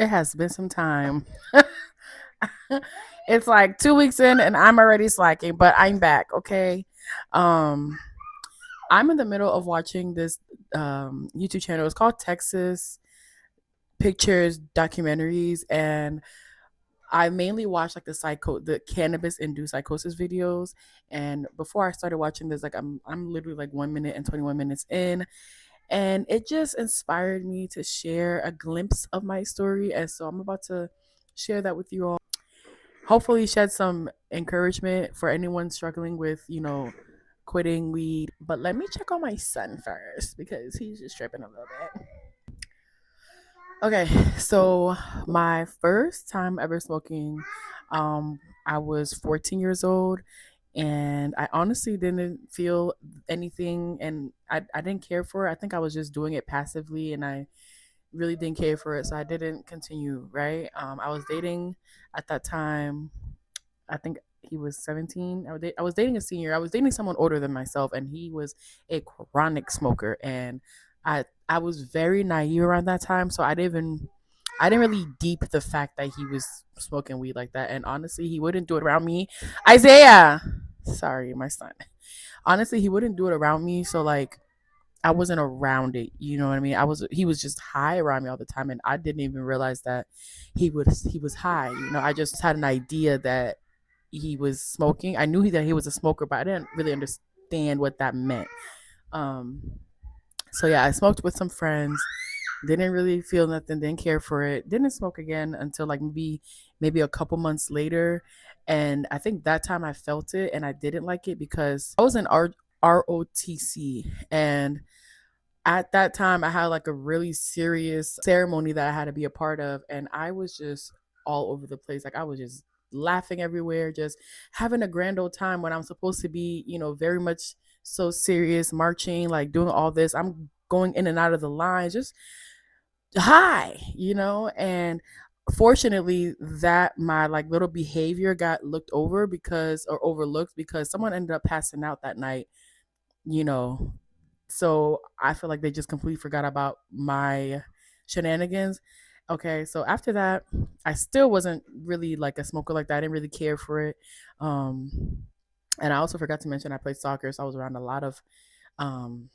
It has been some time. It's like 2 weeks in and I'm already slacking, but I'm back, okay? Um I'm in the middle of watching this YouTube channel. It's called Texas Pictures Documentaries, and I mainly watch like the cannabis induced psychosis videos. And before I started watching this, like I'm literally like 1 minute and 21 minutes in, and it just inspired me to share a glimpse of my story. And so I'm about to share that with you all. Hopefully, shed some encouragement for anyone struggling with, quitting weed. But let me check on my son first because he's just tripping a little bit. Okay, so my first time ever smoking, I was 14 years old, and I honestly didn't feel anything, and I didn't care for it. I think I was just doing it passively, and I really didn't care for it, so I didn't continue, right? I was dating at that time, I think he was 17. I was dating a senior. I was dating someone older than myself, and he was a chronic smoker. And I was very naive around that time, so I didn't really deep the fact that he was smoking weed like that. And honestly, he wouldn't do it around me. Isaiah, sorry, my son. Honestly, he wouldn't do it around me. So like, I wasn't around it. You know what I mean? He was just high around me all the time, and I didn't even realize that he was high. I just had an idea that he was smoking. I knew that he was a smoker, but I didn't really understand what that meant. Um, so yeah, I smoked with some friends. Didn't really feel nothing. Didn't care for it. Didn't smoke again until like maybe a couple months later. And I think that time I felt it, and I didn't like it because I was in ROTC, and at that time I had like a really serious ceremony that I had to be a part of, and I was just all over the place. Like I was just laughing everywhere, just having a grand old time when I'm supposed to be, very much so serious, marching, like doing all this. I'm going in and out of the lines, just high, and fortunately that my like little behavior got looked over because or overlooked because someone ended up passing out that night, you know so I feel like they just completely forgot about my shenanigans. Okay, so after that, I still wasn't really like a smoker like that. I didn't really care for it. Um, and I also forgot to mention I played soccer, so I was around a lot of um,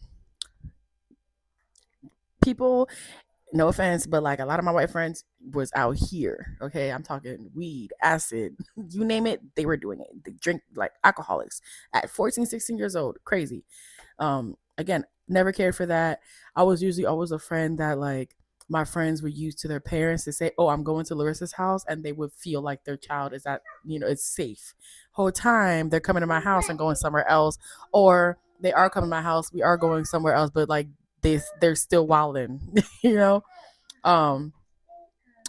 people. No offense, but like a lot of my white friends was out here. Okay, I'm talking weed, acid, you name it, they were doing it. They drink like alcoholics at 14, 16 years old. Crazy. Again, never cared for that. I was usually always a friend that like my friends would use to their parents to say, "Oh, I'm going to Larissa's house," and they would feel like their child is at, it's safe. Whole time they're coming to my house and going somewhere else, or they are coming to my house, we are going somewhere else, but like they're still wilding, you know. Um,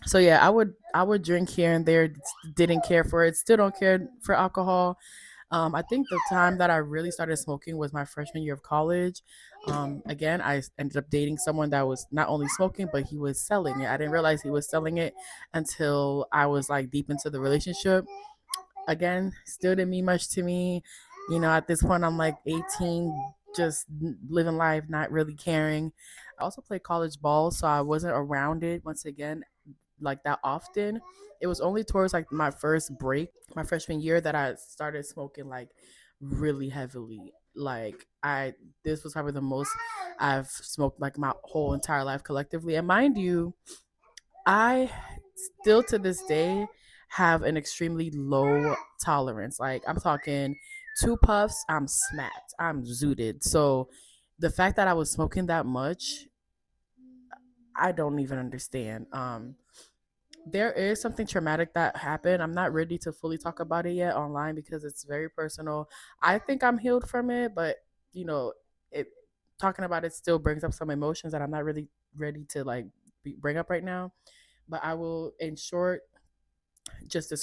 so yeah, I would drink here and there. Didn't care for it. Still don't care for alcohol. I think the time that I really started smoking was my freshman year of college. Again, I ended up dating someone that was not only smoking, but he was selling it. I didn't realize he was selling it until I was like deep into the relationship. Again, still didn't mean much to me. At this point, I'm like 18, just living life, not really caring. I also played college ball, so I wasn't around it once again like that often. It was only towards like my first break, my freshman year, that I started smoking like really heavily. Like this was probably the most I've smoked like my whole entire life collectively. And mind you, I still to this day have an extremely low tolerance. Like I'm talking 2 puffs, I'm smacked, I'm zooted. So the fact that I was smoking that much, I don't even understand. There is something traumatic that happened. I'm not ready to fully talk about it yet online because it's very personal. I think I'm healed from it, but you know, it talking about it still brings up some emotions that I'm not really ready to like bring up right now. But I will, in short, just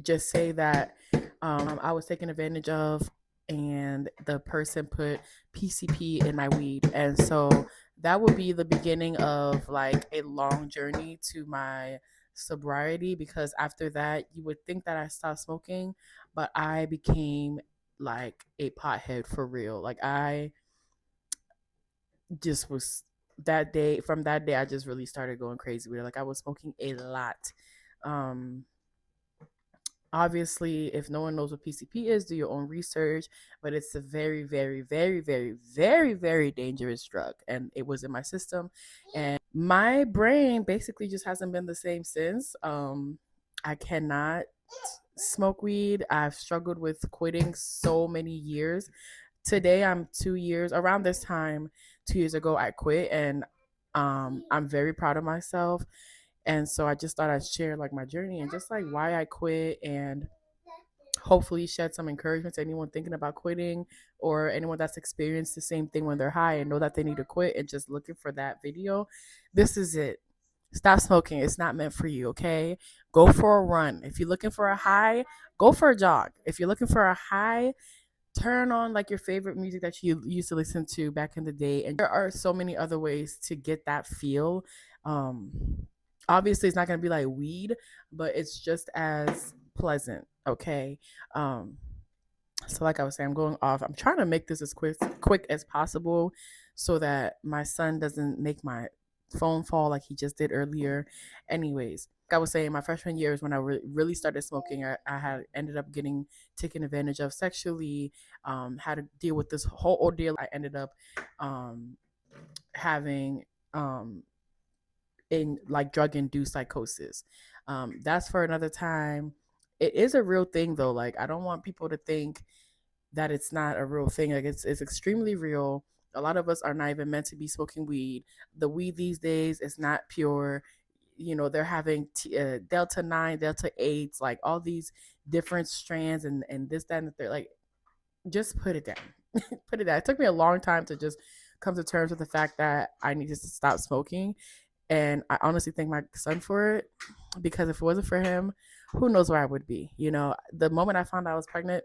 just say that I was taken advantage of, and the person put PCP in my weed, and so that would be the beginning of like a long journey to my sobriety. Because after that, you would think that I stopped smoking, but I became like a pothead for real. Like I just was from that day, I just really started going crazy with it. Like I was smoking a lot. Um, Obviously, if no one knows what PCP is, do your own research. But it's a very, very, very, very, very, very dangerous drug, and it was in my system, and my brain basically just hasn't been the same since. I cannot smoke weed. I've struggled with quitting so many years. Today, I'm 2 years. Around this time, 2 years ago, I quit, and I'm very proud of myself. And so I just thought I'd share like my journey and just like why I quit, and hopefully shed some encouragement to anyone thinking about quitting, or anyone that's experienced the same thing when they're high and know that they need to quit and just looking for that video. This is it. Stop smoking. It's not meant for you, okay? Go for a run. If you're looking for a high, go for a jog. If you're looking for a high, turn on like your favorite music that you used to listen to back in the day. And there are so many other ways to get that feel. um Obviously it's not going to be like weed, but it's just as pleasant, okay? um so like I was saying, I'm going off. I'm trying to make this as quick as possible so that my son doesn't make my phone fall like he just did earlier. Anyways, like I was saying, my freshman year is when I really started smoking. I had ended up getting taken advantage of sexually, had to deal with this whole ordeal. I ended up having in like drug induced psychosis. That's for another time. It is a real thing though. Like I don't want people to think that it's not a real thing. Like it's extremely real. A lot of us are not even meant to be smoking weed. The weed these days is not pure. You know, they're having Delta 9, Delta 8, like all these different strands, and this, that, and the third. Like, just put it down. Put it down. It took me a long time to just come to terms with the fact that I needed to stop smoking. And I honestly thank my son for it, because if it wasn't for him, who knows where I would be. You know, the moment I found out I was pregnant,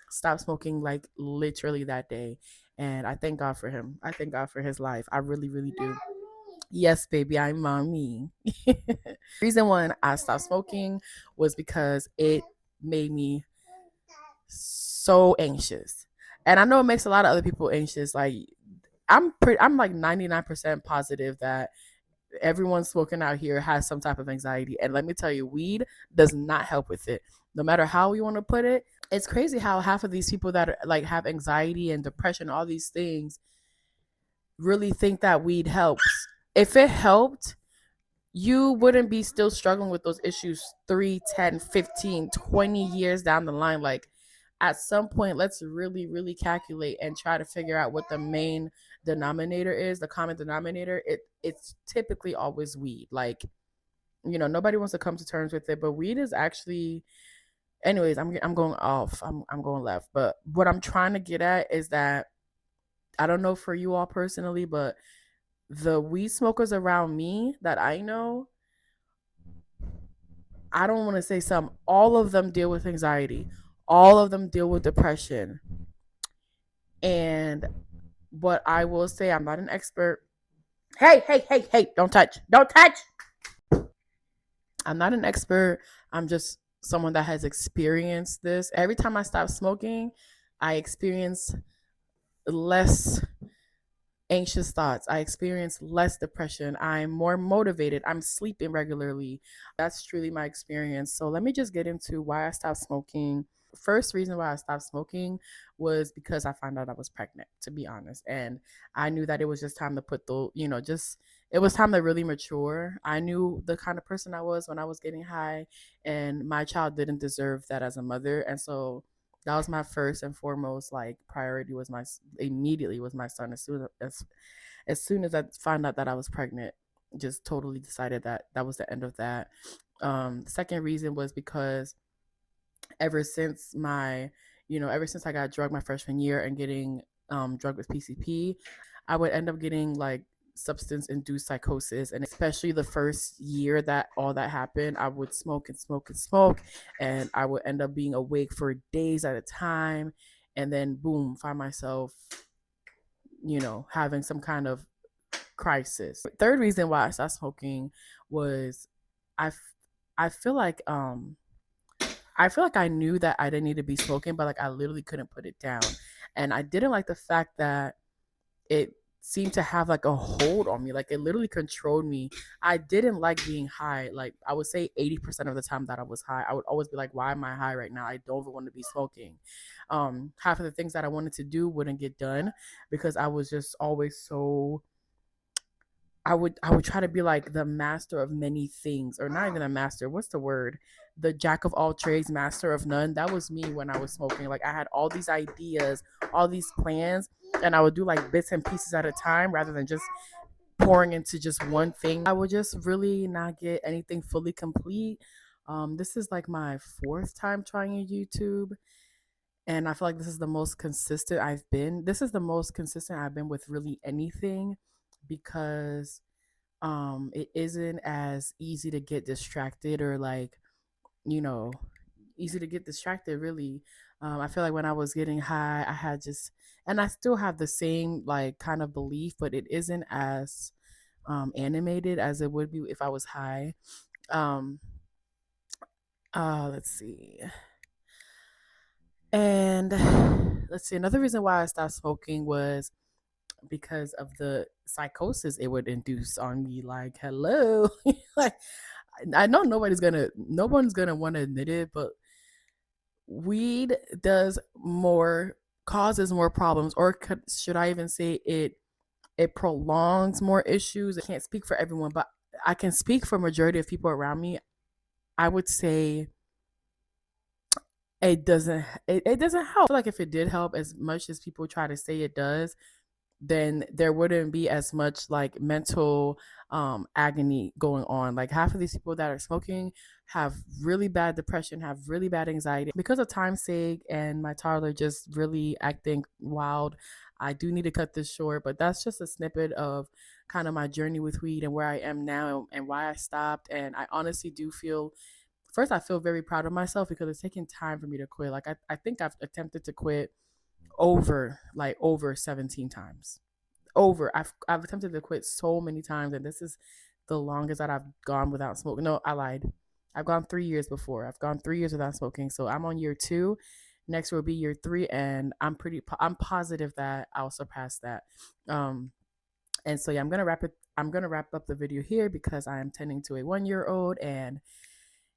stopped smoking like literally that day. And I thank God for him. I thank God for his life. I really, really do. Yes, baby, I'm mommy. Reason one I stopped smoking was because it made me so anxious. And I know it makes a lot of other people anxious. Like I'm like 99% positive that everyone smoking out here has some type of anxiety. And let me tell you, weed does not help with it. No matter how you want to put it, it's crazy how half of these people that are, like have anxiety and depression, all these things, really think that weed helps. If it helped, you wouldn't be still struggling with those issues 3, 10, 15, 20 years down the line. Like at some point, let's really, really calculate and try to figure out what the main denominator is, the common denominator. It's typically always weed. Like, you know, nobody wants to come to terms with it, but weed is actually, anyways, I'm going off. I'm going left. But what I'm trying to get at is that I don't know for you all personally, but the weed smokers around me that I know, I don't want to say some, all of them deal with anxiety. All of them deal with depression. And what I will say, I'm not an expert. Hey, hey, hey, hey, don't touch. Don't touch. I'm not an expert. I'm just someone that has experienced this. Every time I stop smoking, I experience less anxious thoughts. I experience less depression. I'm more motivated. I'm sleeping regularly. That's truly my experience. So let me just get into why I stopped smoking. First reason why I stopped smoking was because I found out I was pregnant, to be honest. And I knew that it was just time to put the, you know, just it was time to really mature. I knew the kind of person I was when I was getting high, and my child didn't deserve that as a mother. And so that was my first and foremost like priority, was my immediately was my son. As soon as I found out that I was pregnant, just totally decided that that was the end of that. The second reason was because ever since my, ever since I got drugged my freshman year and getting drugged with PCP, I would end up getting like substance induced psychosis. And especially the first year that all that happened, I would smoke and smoke and smoke, and I would end up being awake for days at a time, and then boom, find myself, having some kind of crisis. Third reason why I stopped smoking was I, I feel like I knew that I didn't need to be smoking, but like I literally couldn't put it down. And I didn't like the fact that it seemed to have like a hold on me. Like it literally controlled me. I didn't like being high. Like I would say 80% of the time that I was high, I would always be like, why am I high right now? I don't even want to be smoking. Half of the things that I wanted to do wouldn't get done because I was just always so, I would try to be like the master of many things, or not even a master. What's the word? The jack of all trades, master of none. That was me when I was smoking. Like I had all these ideas, all these plans, and I would do like bits and pieces at a time rather than just pouring into just one thing. I would just really not get anything fully complete. This is like my fourth time trying YouTube, and I feel like this is the most consistent I've been. This is the most consistent I've been with really anything, because it isn't as easy to get distracted, or like, you know, easy to get distracted really. I feel like when I was getting high, I had just, and I still have the same like kind of belief, but it isn't as animated as it would be if I was high. um let's see. And let's see, another reason why I stopped smoking was because of the psychosis it would induce on me. Like, hello. Like, I know no one's gonna want to admit it, but weed does more, causes more problems, or should I even say it prolongs more issues. I can't speak for everyone, but I can speak for majority of people around me. I would say it doesn't help. I feel like if it did help as much as people try to say it does, then there wouldn't be as much like mental agony going on. Like half of these people that are smoking have really bad depression, have really bad anxiety. Because of time's sake and my toddler just really acting wild, I do need to cut this short, but that's just a snippet of kind of my journey with weed and where I am now and why I stopped. And I honestly do feel, first, I feel very proud of myself because it's taken time for me to quit. Like I think I've attempted to quit over 17 times. I've attempted to quit so many times, and this is the longest that I've gone without smoking. No, I lied. I've gone 3 years before. I've gone 3 years without smoking. So I'm on year two. Next will be year three, and I'm positive that I'll surpass that. Um, and so yeah, I'm gonna wrap up the video here because I am tending to a 1 year old, and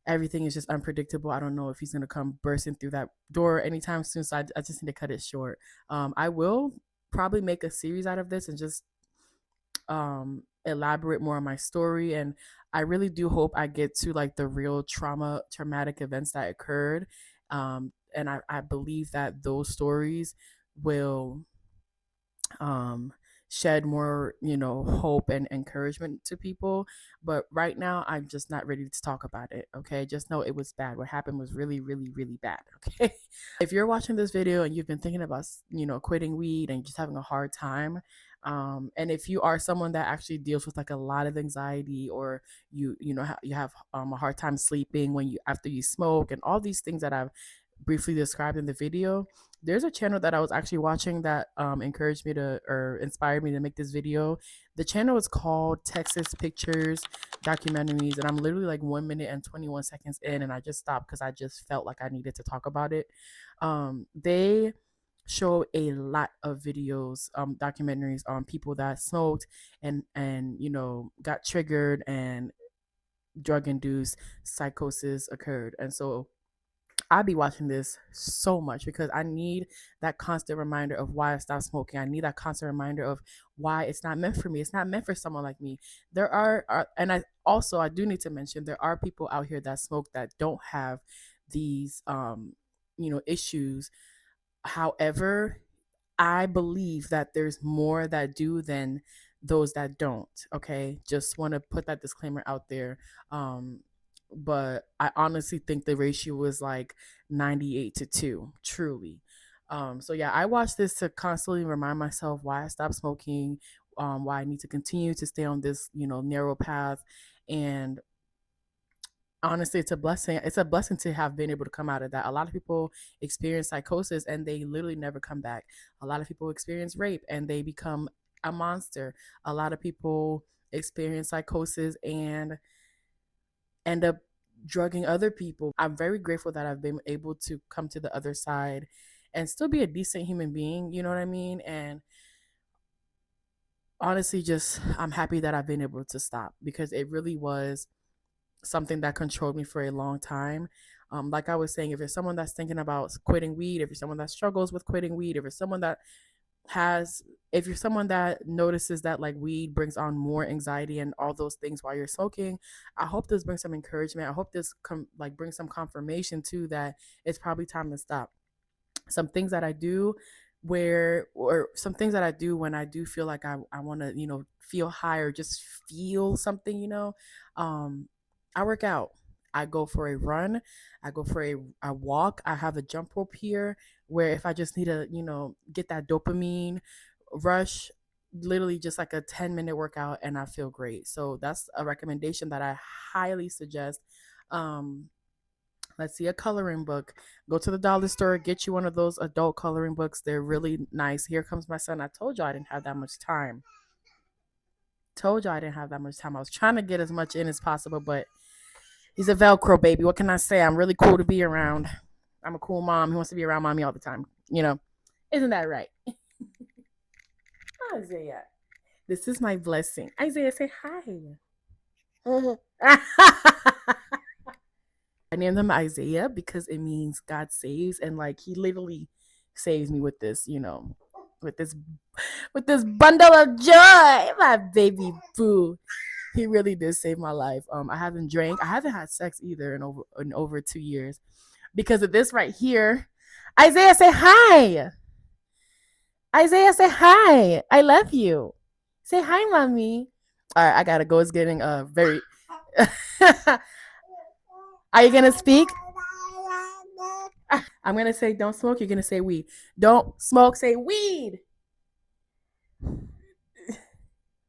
everything is just unpredictable. I don't know if he's gonna come bursting through that door anytime soon. So I just need to cut it short. I will probably make a series out of this and just elaborate more on my story. And I really do hope I get to like the real traumatic events that occurred. And I believe that those stories will um shed more, hope and encouragement to people. But right now I'm just not ready to talk about it. Okay, just know it was bad. What happened was really, really, really bad. Okay. If you're watching this video and you've been thinking about, quitting weed and just having a hard time, and if you are someone that actually deals with like a lot of anxiety, or you have a hard time sleeping when you after you smoke, and all these things that I've briefly described in the video, there's a channel that I was actually watching that encouraged me to, or inspired me to make this video. The channel is called Texas Pictures Documentaries, and I'm literally like 1 minute and 21 seconds in, and I just stopped because I just felt like I needed to talk about it. They show a lot of videos, documentaries on people that smoked and got triggered, and drug induced psychosis occurred. And so I be watching this so much because I need that constant reminder of why I stopped smoking. I need that constant reminder of why it's not meant for me. It's not meant for someone like me. There and I do need to mention, there are people out here that smoke that don't have these issues. However, I believe that there's more that do than those that don't. Okay, just want to put that disclaimer out there. But I honestly think the ratio was like 98-2, truly. So yeah, I watch this to constantly remind myself why I stopped smoking, why I need to continue to stay on this, narrow path. And honestly, it's a blessing. It's a blessing to have been able to come out of that. A lot of people experience psychosis and they literally never come back. A lot of people experience rape and they become a monster. A lot of people experience psychosis and end up drugging other people. I'm very grateful that I've been able to come to the other side and still be a decent human being, you know what I mean? And honestly, just I'm happy that I've been able to stop, because it really was something that controlled me for a long time. Like I was saying, if you're someone that's thinking about quitting weed, if you're someone that struggles with quitting weed, if you're someone that has if you're someone that notices that like weed brings on more anxiety and all those things while you're smoking, I hope this brings some encouragement. I hope this like brings some confirmation too that it's probably time to stop. Some things that I do where or some things that I do when I do feel like I want to, feel high or just feel something, I work out. I go for a run. I go for a walk. I have a jump rope here where if I just need to, get that dopamine rush, literally just like a 10-minute workout and I feel great. So that's a recommendation that I highly suggest. Um, let's see, a coloring book. Go to the dollar store, get you one of those adult coloring books. They're really nice. Here comes my son. I told you I didn't have that much time. Told you I didn't have that much time. I was trying to get as much in as possible, but he's a Velcro baby. What can I say? I'm really cool to be around. I'm a cool mom. He wants to be around mommy all the time. Isn't that right? Isaiah, this is my blessing. Isaiah, say hi. I named him Isaiah because it means God saves, and like he literally saves me with this, with this bundle of joy, my baby boo. He really did save my life. I haven't drank, I haven't had sex either in over 2 years because of this right here. Isaiah, say hi. Isaiah, say hi. I love you. Say hi, mommy. All right, I gotta go. It's getting very. Are you gonna speak? I'm gonna say don't smoke. You're gonna say weed. Don't smoke. Say weed.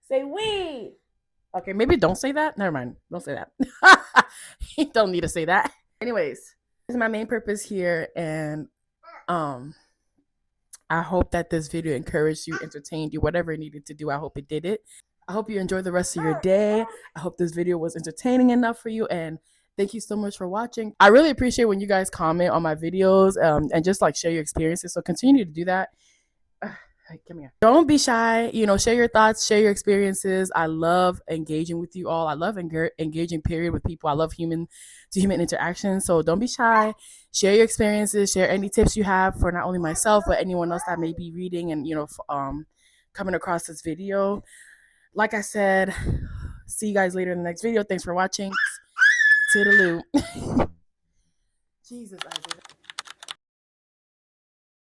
Say weed. Okay, maybe don't say that. Never mind. Don't say that. You don't need to say that. Anyways, this is my main purpose here, and um, I hope that this video encouraged you, entertained you, whatever it needed to do. I hope it did it. I hope you enjoy the rest of your day. I hope this video was entertaining enough for you, and thank you so much for watching. I really appreciate when you guys comment on my videos, and just like share your experiences. So continue to do that. Come here. Don't be shy. Share your thoughts, share your experiences. I love engaging with you all. I love engaging period with people. I love human to human interaction. So don't be shy. Share your experiences. Share any tips you have for not only myself but anyone else that may be reading and coming across this video. Like I said, see you guys later in the next video. Thanks for watching. Toodaloo. Jesus, I